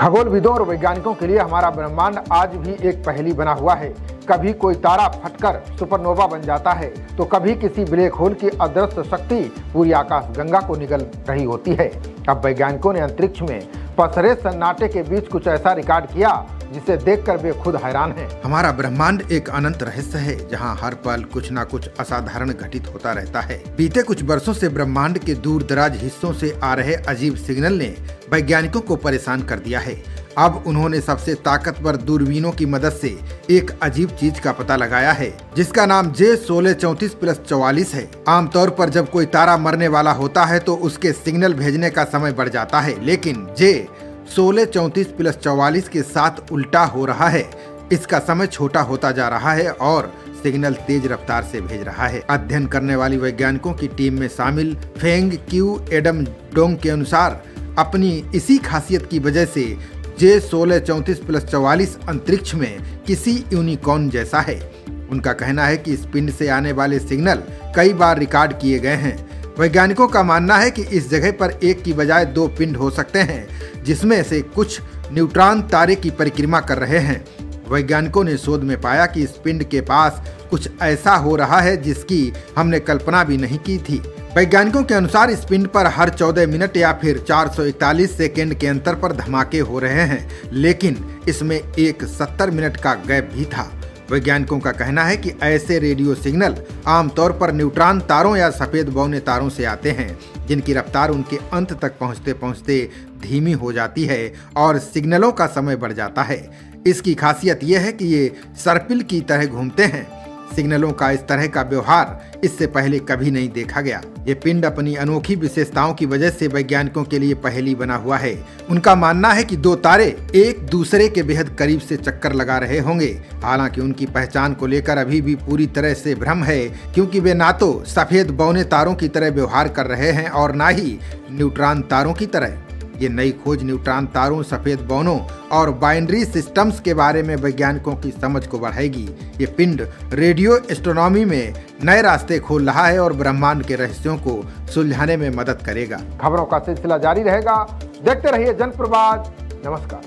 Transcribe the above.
खगोलविदों और वैज्ञानिकों के लिए हमारा ब्रह्मांड आज भी एक पहेली बना हुआ है। कभी कोई तारा फटकर सुपरनोवा बन जाता है तो कभी किसी ब्लैक होल की अदृश्य शक्ति पूरी आकाशगंगा को निगल रही होती है। अब वैज्ञानिकों ने अंतरिक्ष में पसरे सन्नाटे के बीच कुछ ऐसा रिकॉर्ड किया जिसे देखकर वे खुद हैरान हैं। हमारा ब्रह्मांड एक अनंत रहस्य है जहां हर पल कुछ न कुछ असाधारण घटित होता रहता है। बीते कुछ वर्षों से ब्रह्मांड के दूर दराज हिस्सों से आ रहे अजीब सिग्नल ने वैज्ञानिकों को परेशान कर दिया है। अब उन्होंने सबसे ताकतवर दूरबीनों की मदद से एक अजीब चीज का पता लगाया है जिसका नाम J1634+44 है। आमतौर पर जब कोई तारा मरने वाला होता है तो उसके सिग्नल भेजने का समय बढ़ जाता है, लेकिन J1634+44 के साथ उल्टा हो रहा है। इसका समय छोटा होता जा रहा है और सिग्नल तेज रफ्तार से भेज रहा है। अध्ययन करने वाली वैज्ञानिकों की टीम में शामिल फेंग क्यू एडम डोंग के अनुसार अपनी इसी खासियत की वजह से J1634+44 अंतरिक्ष में किसी यूनिकॉर्न जैसा है। उनका कहना है कि इस पिंड से आने वाले सिग्नल कई बार रिकॉर्ड किए गए हैं। वैज्ञानिकों का मानना है कि इस जगह पर एक की बजाय दो पिंड हो सकते हैं जिसमें से कुछ न्यूट्रॉन तारे की परिक्रमा कर रहे हैं। वैज्ञानिकों ने शोध में पाया कि इस पिंड के पास कुछ ऐसा हो रहा है जिसकी हमने कल्पना भी नहीं की थी। वैज्ञानिकों के अनुसार इस पिंड पर हर 14 मिनट या फिर 441 सेकेंड के अंतर पर धमाके हो रहे हैं, लेकिन इसमें एक 70 मिनट का गैप भी था। वैज्ञानिकों का कहना है कि ऐसे रेडियो सिग्नल आमतौर पर न्यूट्रॉन तारों या सफेद बौने तारों से आते हैं जिनकी रफ्तार उनके अंत तक पहुंचते पहुंचते धीमी हो जाती है और सिग्नलों का समय बढ़ जाता है। इसकी खासियत यह है कि ये सर्पिल की तरह घूमते हैं। सिग्नलों का इस तरह का व्यवहार इससे पहले कभी नहीं देखा गया। ये पिंड अपनी अनोखी विशेषताओं की वजह से वैज्ञानिकों के लिए पहेली बना हुआ है। उनका मानना है कि दो तारे एक दूसरे के बेहद करीब से चक्कर लगा रहे होंगे। हालांकि उनकी पहचान को लेकर अभी भी पूरी तरह से भ्रम है, क्योंकि वे ना तो सफेद बौने तारों की तरह व्यवहार कर रहे हैं और ना ही न्यूट्रॉन तारों की तरह। ये नई खोज न्यूट्रॉन तारों, सफेद बौनों और बाइनरी सिस्टम्स के बारे में वैज्ञानिकों की समझ को बढ़ाएगी। ये पिंड रेडियो एस्ट्रोनॉमी में नए रास्ते खोल रहा है और ब्रह्मांड के रहस्यों को सुलझाने में मदद करेगा। खबरों का सिलसिला जारी रहेगा। देखते रहिए जनप्रवाद। नमस्कार।